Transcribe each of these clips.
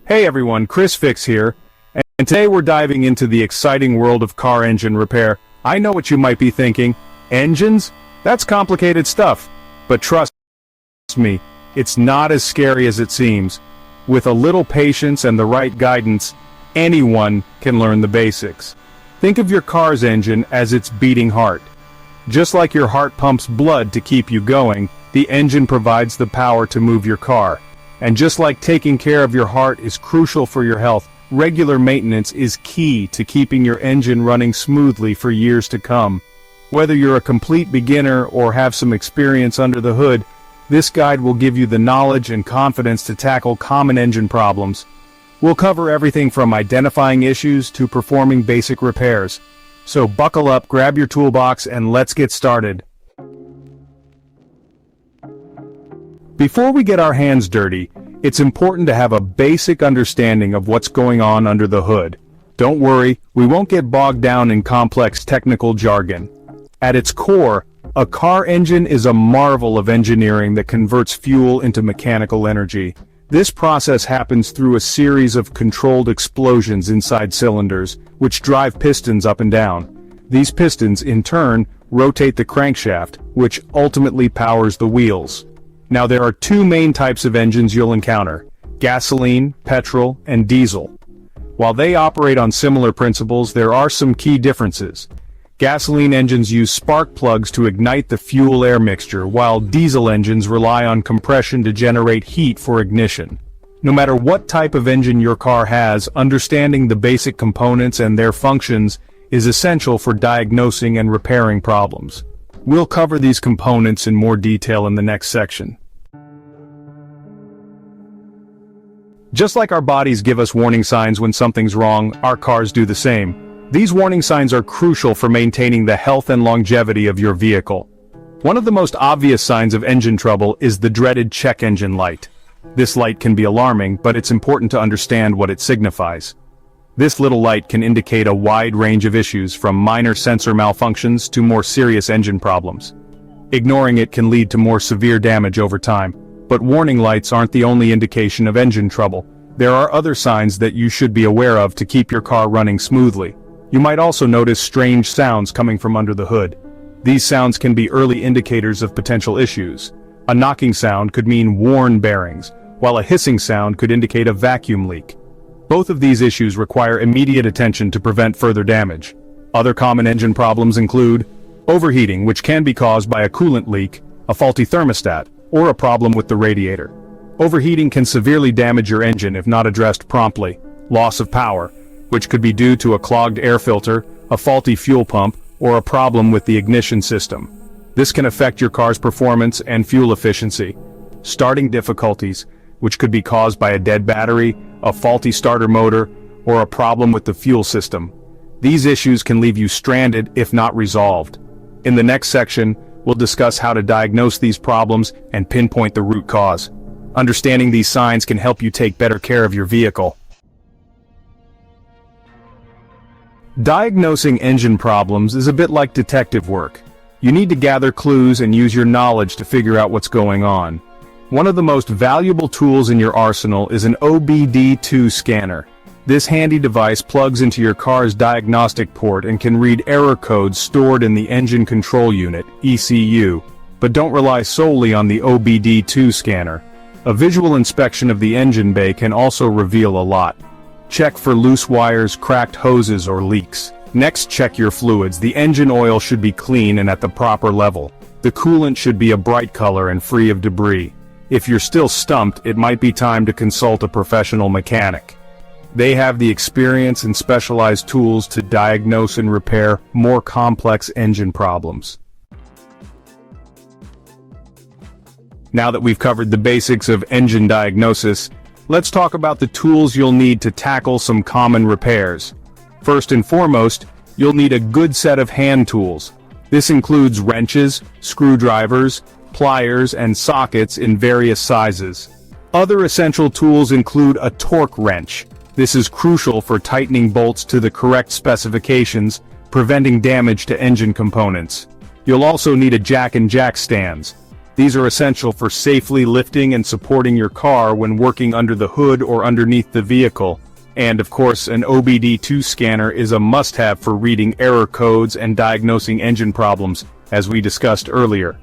Hey everyone, Chris Fix here, and today we're diving into the exciting world of car engine repair. I know what you might be thinking, engines? That's complicated stuff, but trust me, it's not as scary as it seems. With a little patience and the right guidance, anyone can learn the basics. Think of your car's engine as its beating heart. Just like your heart pumps blood to keep you going, the engine provides the power to move your car. And just like taking care of your heart is crucial for your health, regular maintenance is key to keeping your engine running smoothly for years to come. Whether you're a complete beginner or have some experience under the hood, this guide will give you the knowledge and confidence to tackle common engine problems. We'll cover everything from identifying issues to performing basic repairs. So buckle up, grab your toolbox, and let's get started. Before we get our hands dirty, it's important to have a basic understanding of what's going on under the hood. Don't worry, we won't get bogged down in complex technical jargon. At its core, a car engine is a marvel of engineering that converts fuel into mechanical energy. This process happens through a series of controlled explosions inside cylinders, which drive pistons up and down. These pistons, in turn, rotate the crankshaft, which ultimately powers the wheels. Now there are two main types of engines you'll encounter: gasoline, petrol, and diesel. While they operate on similar principles, there are some key differences. Gasoline engines use spark plugs to ignite the fuel-air mixture, while diesel engines rely on compression to generate heat for ignition. No matter what type of engine your car has, understanding the basic components and their functions is essential for diagnosing and repairing problems. We'll cover these components in more detail in the next section. Just like our bodies give us warning signs when something's wrong, our cars do the same. These warning signs are crucial for maintaining the health and longevity of your vehicle. One of the most obvious signs of engine trouble is the dreaded check engine light. This light can be alarming, but it's important to understand what it signifies. This little light can indicate a wide range of issues, from minor sensor malfunctions to more serious engine problems. Ignoring it can lead to more severe damage over time. But warning lights aren't the only indication of engine trouble. There are other signs that you should be aware of to keep your car running smoothly. You might also notice strange sounds coming from under the hood. These sounds can be early indicators of potential issues. A knocking sound could mean worn bearings, while a hissing sound could indicate a vacuum leak. Both of these issues require immediate attention to prevent further damage. Other common engine problems include overheating, which can be caused by a coolant leak, a faulty thermostat, or a problem with the radiator. Overheating can severely damage your engine if not addressed promptly. Loss of power, which could be due to a clogged air filter, a faulty fuel pump, or a problem with the ignition system. This can affect your car's performance and fuel efficiency. Starting difficulties, which could be caused by a dead battery, a faulty starter motor, or a problem with the fuel system. These issues can leave you stranded if not resolved. In the next section, we'll discuss how to diagnose these problems and pinpoint the root cause. Understanding these signs can help you take better care of your vehicle. Diagnosing engine problems is a bit like detective work. You need to gather clues and use your knowledge to figure out what's going on. One of the most valuable tools in your arsenal is an OBD2 scanner. This handy device plugs into your car's diagnostic port and can read error codes stored in the Engine Control Unit, ECU. But don't rely solely on the OBD2 scanner. A visual inspection of the engine bay can also reveal a lot. Check for loose wires, cracked hoses, or leaks. Next, check your fluids. The engine oil should be clean and at the proper level. The coolant should be a bright color and free of debris. If you're still stumped, it might be time to consult a professional mechanic. They have the experience and specialized tools to diagnose and repair more complex engine problems. Now that we've covered the basics of engine diagnosis, let's talk about the tools you'll need to tackle some common repairs. First and foremost, you'll need a good set of hand tools. This includes wrenches, screwdrivers, pliers, and sockets in various sizes. Other essential tools include a torque wrench. This is crucial for tightening bolts to the correct specifications, preventing damage to engine components. You'll also need a jack and jack stands. These are essential for safely lifting and supporting your car when working under the hood or underneath the vehicle. And of course, an OBD2 scanner is a must-have for reading error codes and diagnosing engine problems, as we discussed earlier.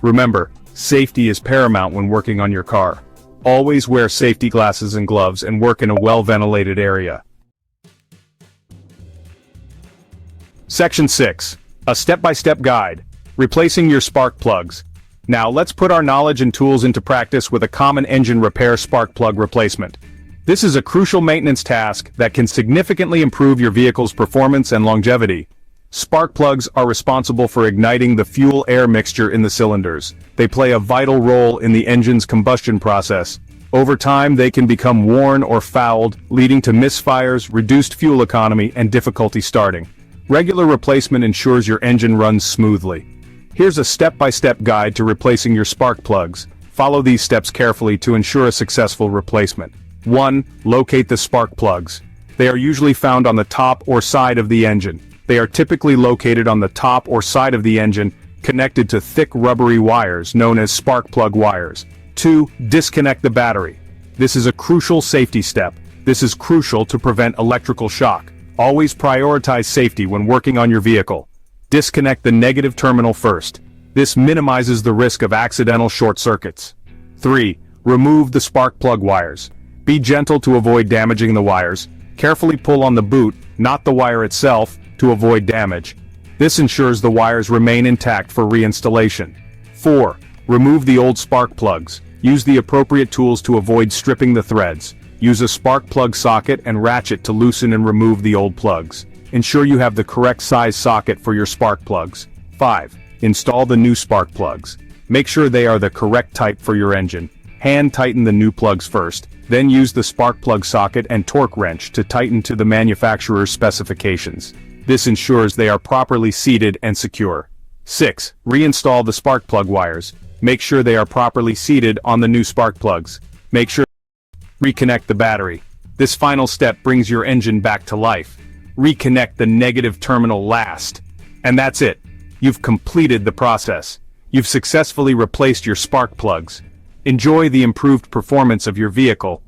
Remember, safety is paramount when working on your car. Always wear safety glasses and gloves and work in a well-ventilated area. Section 6. A step-by-step guide. Replacing your spark plugs. Now let's put our knowledge and tools into practice with a common engine repair spark plug replacement. This is a crucial maintenance task that can significantly improve your vehicle's performance and longevity. Spark plugs are responsible for igniting the fuel-air mixture in the cylinders. They play a vital role in the engine's combustion process. Over time, they can become worn or fouled, leading to misfires, reduced fuel economy, and difficulty starting. Regular replacement ensures your engine runs smoothly. Here's a step-by-step guide to replacing your spark plugs. Follow these steps carefully to ensure a successful replacement. 1. Locate the spark plugs. They are usually found on the top or side of the engine. They are typically located on the top or side of the engine, connected to thick rubbery wires known as spark plug wires. 2. Disconnect the battery. This is a crucial safety step. This is crucial to prevent electrical shock. Always prioritize safety when working on your vehicle. Disconnect the negative terminal first. This minimizes the risk of accidental short circuits. 3. Remove the spark plug wires. Be gentle to avoid damaging the wires. Carefully pull on the boot, not the wire itself, to avoid damage. This ensures the wires remain intact for reinstallation. 4. Remove the old spark plugs. Use the appropriate tools to avoid stripping the threads. Use a spark plug socket and ratchet to loosen and remove the old plugs. Ensure you have the correct size socket for your spark plugs. 5. Install the new spark plugs. Make sure they are the correct type for your engine. Hand tighten the new plugs first, then use the spark plug socket and torque wrench to tighten to the manufacturer's specifications. This ensures they are properly seated and secure. 6. Reinstall the spark plug wires. Make sure they are properly seated on the new spark plugs. Make sure to reconnect the battery. This final step brings your engine back to life. Reconnect the negative terminal last. And that's it. You've completed the process. You've successfully replaced your spark plugs. Enjoy the improved performance of your vehicle.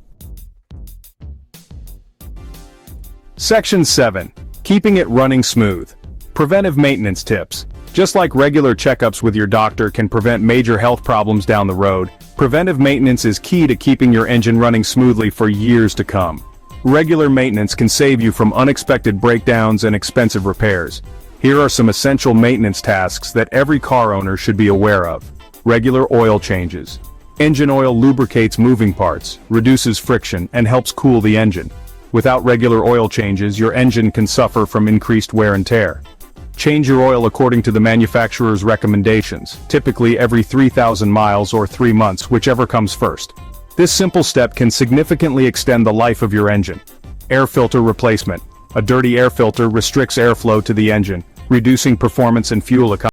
Section 7. Keeping it running smooth. Preventive maintenance tips. Just like regular checkups with your doctor can prevent major health problems down the road, preventive maintenance is key to keeping your engine running smoothly for years to come. Regular maintenance can save you from unexpected breakdowns and expensive repairs. Here are some essential maintenance tasks that every car owner should be aware of. Regular oil changes. Engine oil lubricates moving parts, reduces friction, and helps cool the engine. Without regular oil changes, your engine can suffer from increased wear and tear. Change your oil according to the manufacturer's recommendations, typically every 3,000 miles or 3 months, whichever comes first. This simple step can significantly extend the life of your engine. Air filter replacement. A dirty air filter restricts airflow to the engine, reducing performance and fuel economy.